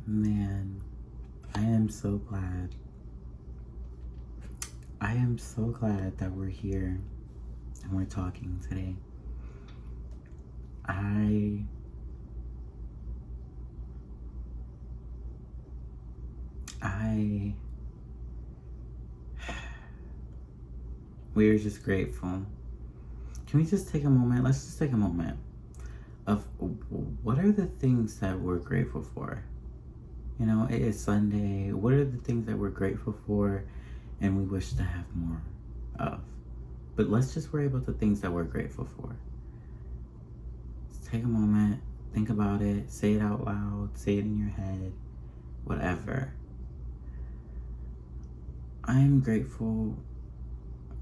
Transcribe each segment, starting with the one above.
Man, I am so glad. I am so glad that we're here and we're talking today. I I we're just grateful. Can we just take a moment? Let's just take a moment of what are the things that we're grateful for? You know, it is Sunday. What are the things that we're grateful for and we wish to have more of? But let's just worry about the things that we're grateful for. Just take a moment, think about it, say it out loud, say it in your head, whatever. I am grateful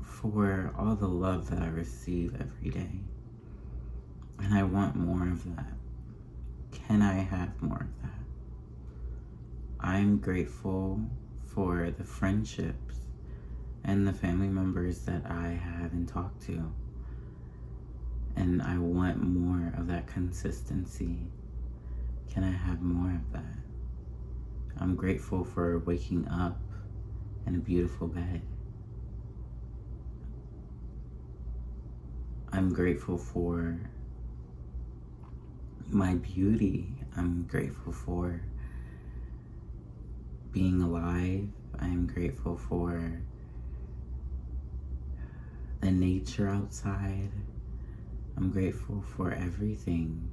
for all the love that I receive every day. And I want more of that. Can I have more of that? I'm grateful for the friendships and the family members that I have and talk to. And I want more of that consistency. Can I have more of that? I'm grateful for waking up in a beautiful bed. I'm grateful for my beauty. I'm grateful for being alive. I'm grateful for the nature outside. I'm grateful for everything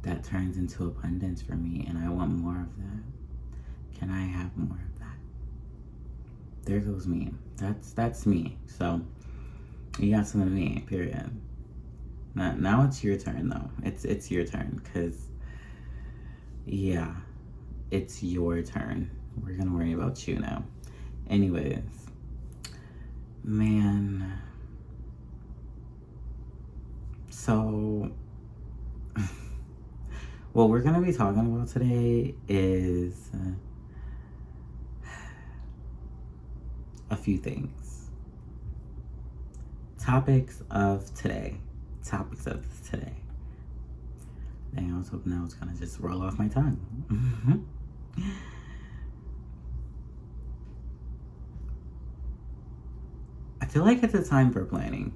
that turns into abundance for me, and I want more of that. Can I have more of that? There goes me. That's me. So you got some of me, period. Now it's your turn though. It's your turn, cause yeah, it's your turn. We're gonna worry about you now. Anyways, man. So what we're gonna be talking about today is a few things. Topics of today. Dang, I was hoping that was gonna just roll off my tongue. I feel like it's a time for planning.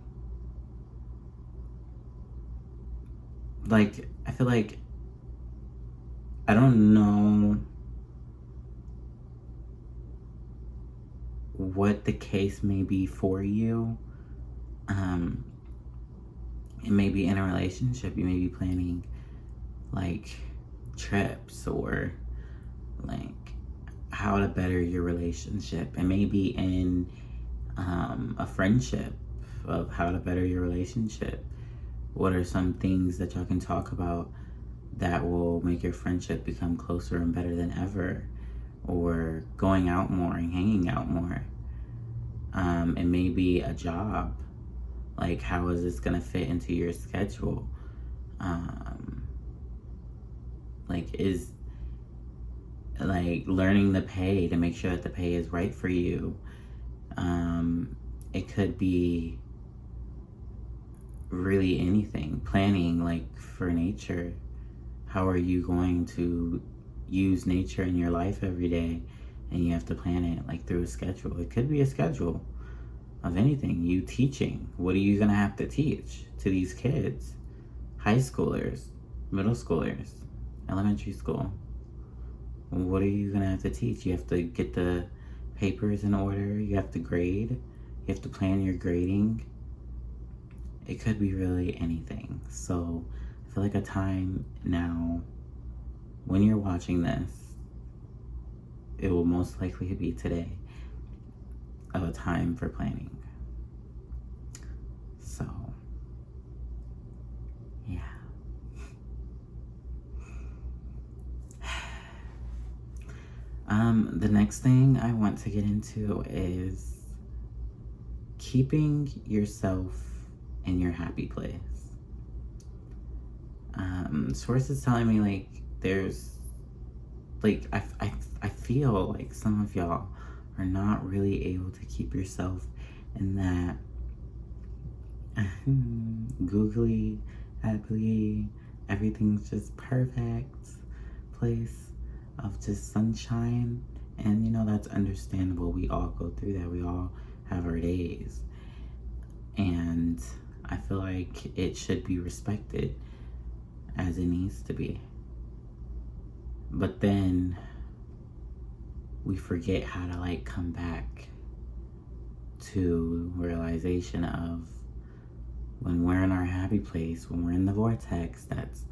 Like, I feel like I don't know what the case may be for you. It may be in a relationship, you may be planning like trips or like how to better your relationship. It may be in a friendship of how to better your relationship. What are some things that y'all can talk about that will make your friendship become closer and better than ever? Or going out more and hanging out more. It may be a job. Like, how is this gonna fit into your schedule? Like, is like learning the pay to make sure that the pay is right for you. It could be really anything. Planning, like for nature. How are you going to use nature in your life every day? And you have to plan it like through a schedule. It could be a schedule of anything. You teaching. What are you gonna have to teach to these kids? High schoolers, middle schoolers, elementary school. What are you gonna have to teach? You have to get the papers in order. You have to grade. You have to plan your grading. It could be really anything. So I feel like a time now, when you're watching this, it will most likely be today, of a time for planning. So, yeah. The next thing I want to get into is keeping yourself in your happy place. Sources telling me like there's like I feel like some of y'all are not really able to keep yourself in that googly, happily, everything's just perfect place. of just sunshine. And, that's understandable. We all go through that. We all have our days. And I feel like it should be respected as it needs to be. But then we forget how to come back to realization of when we're in our happy place, when we're in the vortex, that's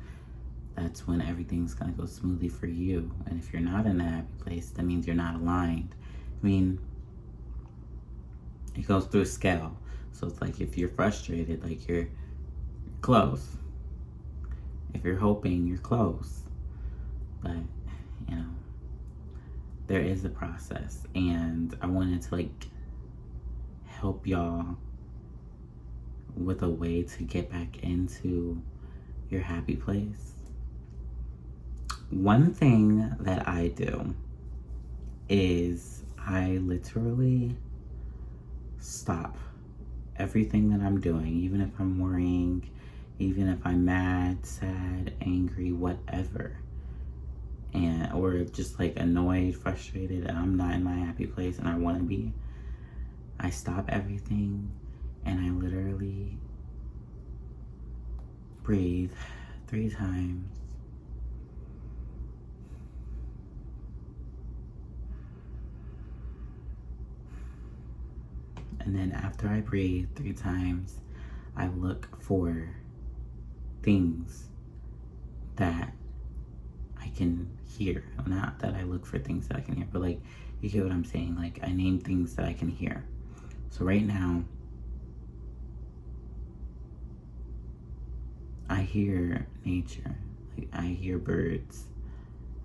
when everything's gonna go smoothly for you. And if you're not in a happy place, that means you're not aligned. I mean, it goes through a scale. So it's like if you're frustrated, you're close. If you're hoping, you're close. But, there is a process. And I wanted to help y'all with a way to get back into your happy place. One thing that I do is I literally stop everything that I'm doing, even if I'm worrying, even if I'm mad, sad, angry, whatever, or just annoyed, frustrated, and I'm not in my happy place and I want to be. I stop everything and I literally breathe 3 times. And then after I breathe 3 times, I look for things that I can hear. Not that I look for things that I can hear, but you get what I'm saying? I name things that I can hear. So right now, I hear nature. I hear birds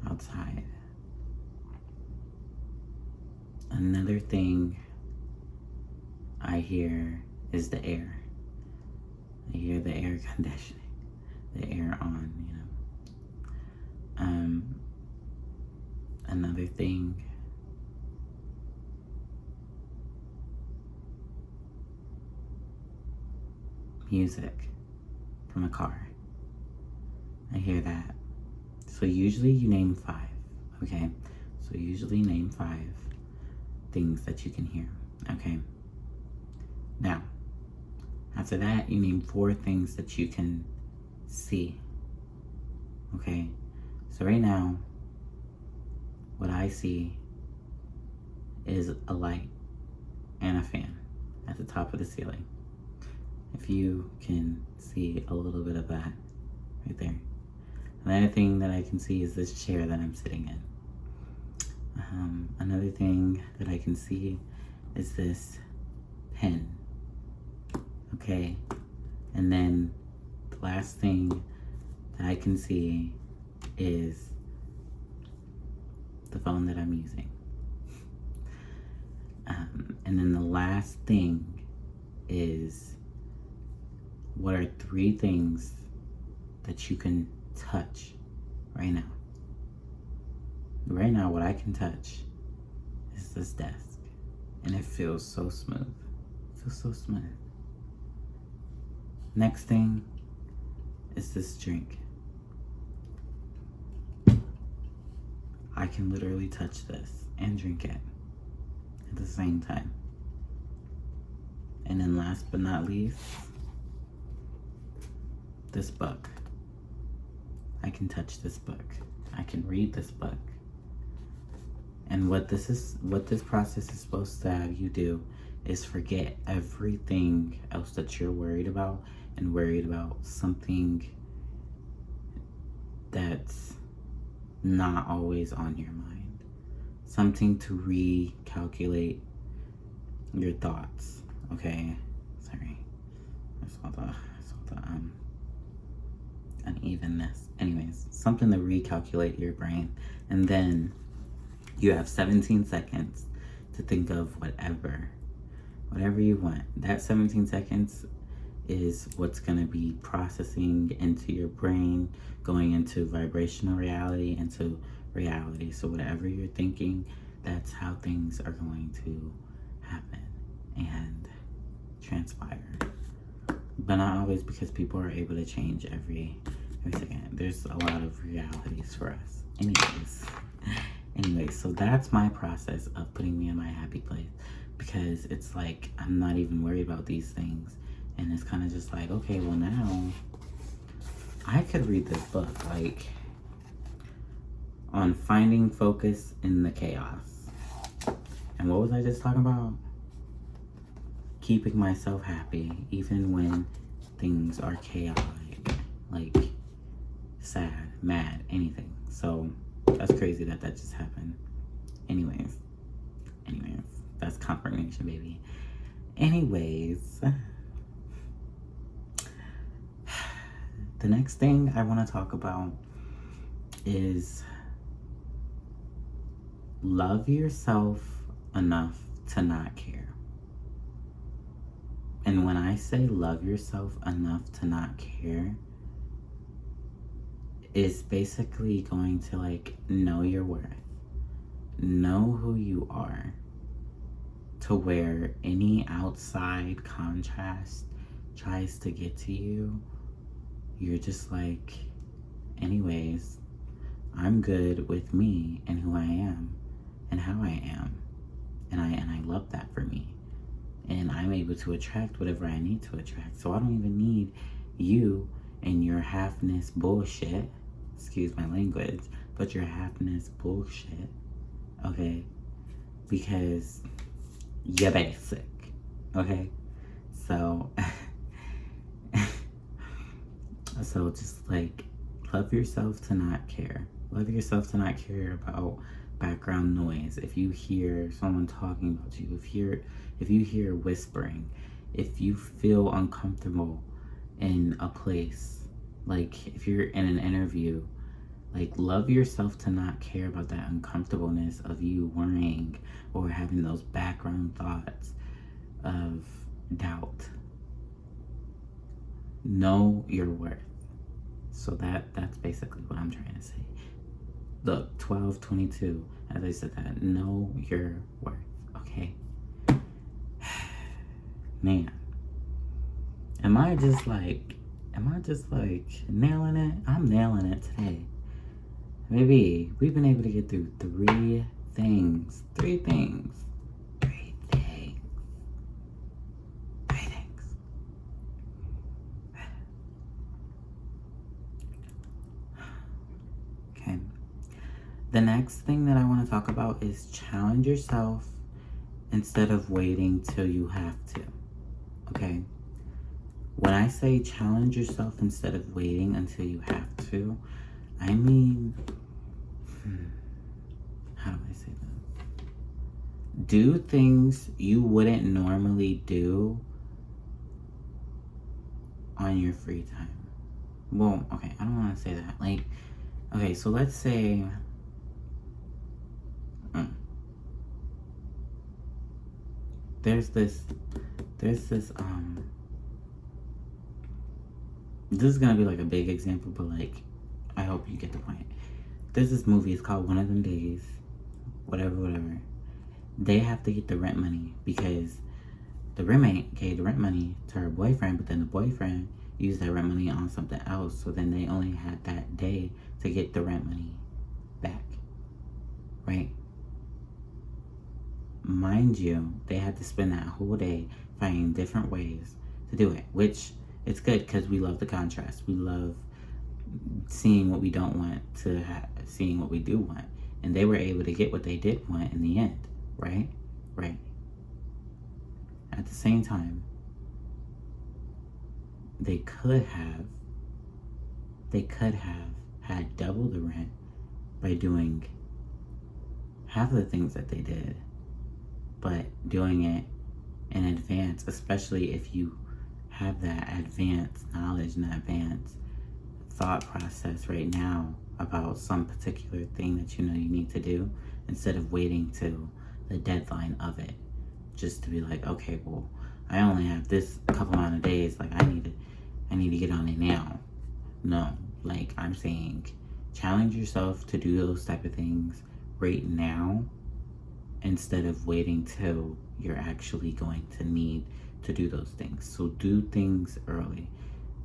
outside. Another thing I hear is the air. I hear the air conditioning, the air on, Another thing, music from a car. I hear that. So usually you name 5, okay? So usually name 5 things that you can hear, okay? Now, after that, you name 4 things that you can see, okay? So right now, what I see is a light and a fan at the top of the ceiling. If you can see a little bit of that right there. Another thing that I can see is this chair that I'm sitting in. Another thing that I can see is this pen. Okay, and then the last thing that I can see is the phone that I'm using. And then the last thing is, what are 3 things that you can touch right now? Right now, what I can touch is this desk, and it feels so smooth. It feels so smooth. Next thing is this drink. I can literally touch this and drink it at the same time. And then last but not least, this book. I can touch this book. I can read this book. And what this process is supposed to have you do is forget everything else that you're worried about, and worried about something that's not always on your mind. Something to recalculate your thoughts. Okay? Sorry. I saw the unevenness. Anyways, something to recalculate your brain. And then you have 17 seconds to think of whatever you want. That 17 seconds is what's going to be processing into your brain, going into vibrational reality, into reality. So whatever you're thinking, that's how things are going to happen and transpire. But not always, because people are able to change every second. There's a lot of realities for us. Anyways, Anyway, so that's my process of putting me in my happy place, because it's like I'm not even worried about these things. And it's kind of just like, okay, well, now I could read this book, like, on finding focus in the chaos. And what was I just talking about? Keeping myself happy, even when things are chaotic, like sad, mad, anything. So that's crazy that just happened. Anyways, that's confirmation, baby. Anyways, the next thing I want to talk about is love yourself enough to not care. And when I say love yourself enough to not care, it's basically going to, like, know your worth, know who you are, to where any outside contrast tries to get to you, you're just like, anyways, I'm good with me and who I am and how I am. And I love that for me. And I'm able to attract whatever I need to attract. So I don't even need you and your halfness bullshit. Excuse my language, but your halfness bullshit. Okay? Because you're basic. Okay? So, so just like, love yourself to not care. Love yourself to not care about background noise. If you hear someone talking about you, if you hear whispering, if you feel uncomfortable in a place, like if you're in an interview, like, love yourself to not care about that uncomfortableness of you worrying or having those background thoughts of doubt. Know your worth. So that's basically what I'm trying to say. Look, 12:22, as I said that, know your worth, okay? Man, am I just like nailing it? I'm nailing it today. Maybe we've been able to get through three things. Okay. The next thing that I want to talk about is challenge yourself instead of waiting till you have to. Okay? When I say challenge yourself instead of waiting until you have to, I mean, how do I say that? Do things you wouldn't normally do on your free time. Well, okay, I don't want to say that. Like, okay, so let's say, there's this, this is gonna be like a big example, but like, I hope you get the point. There's this movie, it's called One of Them Days, whatever. They have to get the rent money because the roommate gave the rent money to her boyfriend, but then the boyfriend used that rent money on something else, so then they only had that day to get the rent money back, right? Mind you, they had to spend that whole day finding different ways to do it, which it's good because we love the contrast. We love seeing what we don't want to seeing what we do want. And they were able to get what they did want in the end, right? Right. At the same time, they could have had double the rent by doing half of the things that they did, but doing it in advance, especially if you have that advanced knowledge and advanced thought process right now about some particular thing that you know you need to do, instead of waiting till the deadline of it, just to be like, okay, well, I only have this couple amount of days, like I need to get on it now. No, like I'm saying, challenge yourself to do those type of things right now instead of waiting till you're actually going to need to do those things. So do things early.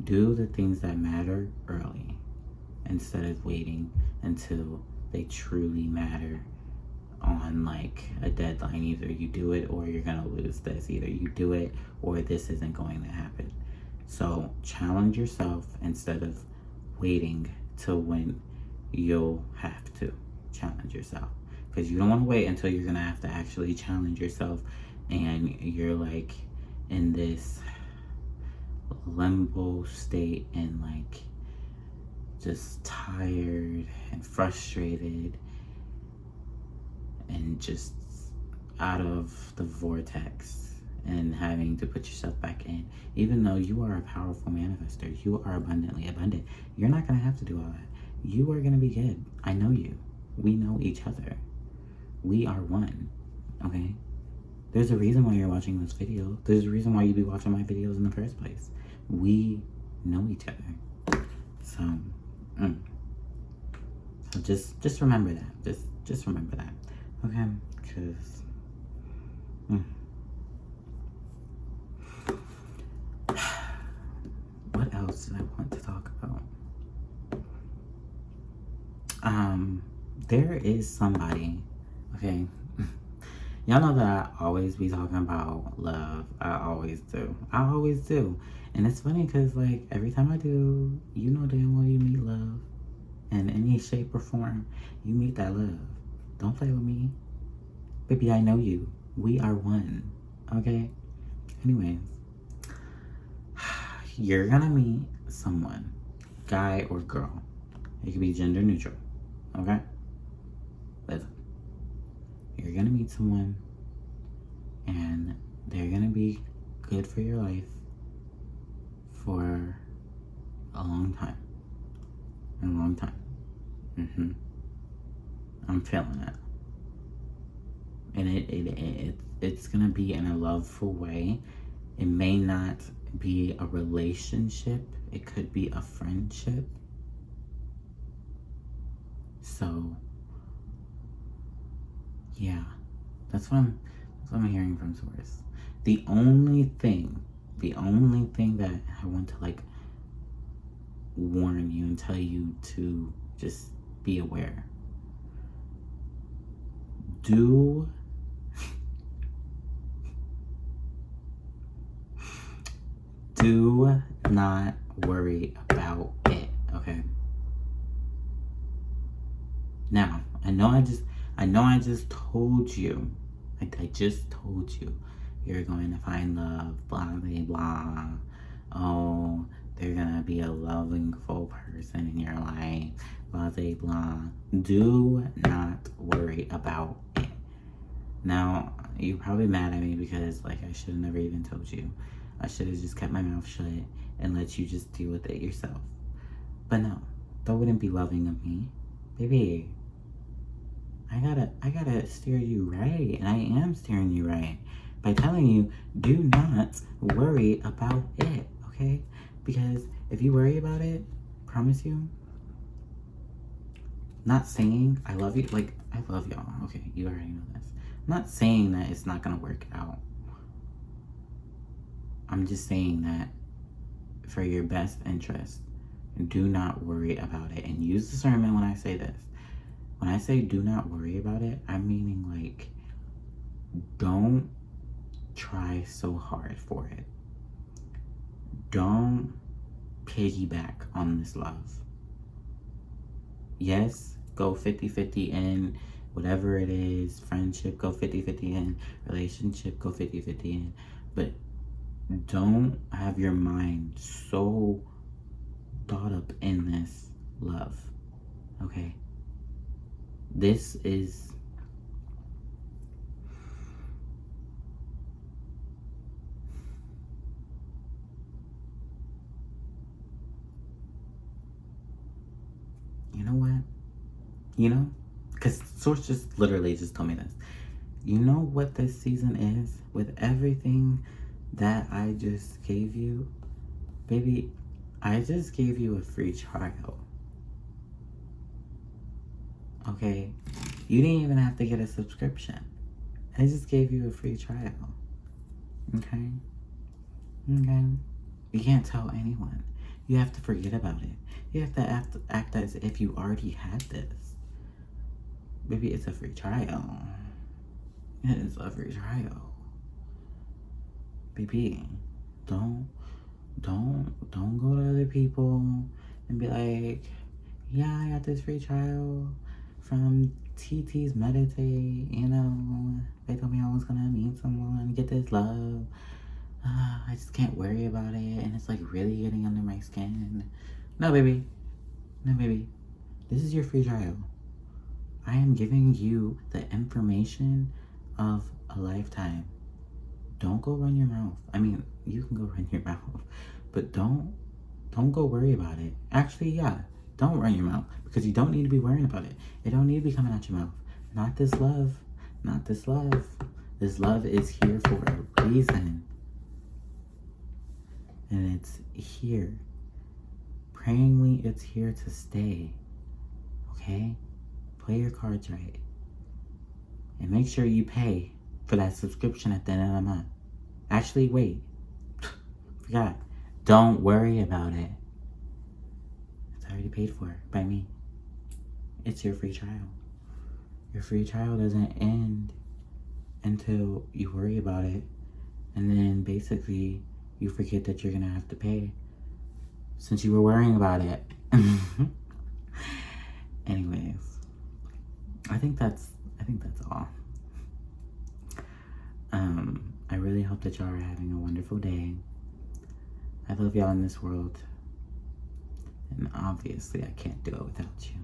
Do the things that matter early instead of waiting until they truly matter on like a deadline. Either you do it or you're gonna lose this. Either you do it or this isn't going to happen. So challenge yourself instead of waiting till when you'll have to challenge yourself, because you don't want to wait until you're gonna have to actually challenge yourself and you're like in this limbo state and like just tired and frustrated and just out of the vortex and having to put yourself back in. Even though you are a powerful manifester, you are abundantly abundant, you're not going to have to do all that. You are going to be good. I know you. We know each other. We are one. Okay? There's a reason why you're watching this video. There's a reason why you be watching my videos in the first place. We know each other. So, so just remember that. Just remember that. Okay? Because what else did I want to talk about? There is somebody, okay? Y'all know that I always be talking about love. I always do. And it's funny because, like, every time I do, you know damn well you meet love. In any shape or form, you meet that love. Don't play with me. Baby, I know you. We are one. Okay? Anyways. You're gonna meet someone. Guy or girl. It could be gender neutral. Okay? Listen. You're gonna meet someone and they're gonna be good for your life for a long time. A long time. I'm feeling it. And it's gonna be in a loveful way. It may not be a relationship. It could be a friendship. So yeah, that's what I'm hearing from source. The only thing that I want to like warn you and tell you to just be aware. Do not worry about it, okay? Now, I know I just told you, I just told you, you're going to find love, blah, blah, blah. Oh, they're gonna be a loving, full person in your life, blah, blah, blah. Do not worry about it. Now, you're probably mad at me because, like, I should have never even told you. I should have just kept my mouth shut and let you just deal with it yourself. But no, that wouldn't be loving of me. Baby, I gotta steer you right, and I am steering you right by telling you, do not worry about it, okay? Because if you worry about it, promise you, not saying I love you, like, I love y'all, okay, you already know this. I'm not saying that it's not gonna work out. I'm just saying that for your best interest, do not worry about it. And use discernment when I say this. When I say do not worry about it, I'm meaning like, don't try so hard for it. Don't piggyback on this love. Yes, go 50-50 in whatever it is. Friendship, go 50-50 in. Relationship, go 50-50 in. But don't have your mind so thought up in this love. Okay? This is you know what? You know? Because Source just literally just told me this. You know what this season is? With everything that I just gave you, baby, I just gave you a free trial. Okay? You didn't even have to get a subscription. I just gave you a free trial. Okay? Okay? You can't tell anyone. You have to forget about it. You have to act as if you already had this. Baby, it's a free trial. It is a free trial. Baby, don't go to other people and be like, yeah, I got this free trial from TT's Meditate, you know, they told me I was gonna meet someone, get this love. I just can't worry about it, and it's like really getting under my skin. No, baby. No, baby. This is your free trial. I am giving you the information of a lifetime. Don't go run your mouth. I mean, you can go run your mouth, but don't go worry about it. Actually, yeah, don't run your mouth, because you don't need to be worrying about it. It don't need to be coming out your mouth. Not this love. Not this love. This love is here for a reason. And it's here. Prayingly, it's here to stay. Okay? Play your cards right. And make sure you pay for that subscription at the end of the month. Actually, wait. Forgot. Don't worry about it. It's already paid for by me. It's your free trial. Your free trial doesn't end until you worry about it. And then basically you forget that you're gonna have to pay since you were worrying about it. Anyways, I think that's all. I really hope that y'all are having a wonderful day. I love y'all in this world, and obviously I can't do it without you.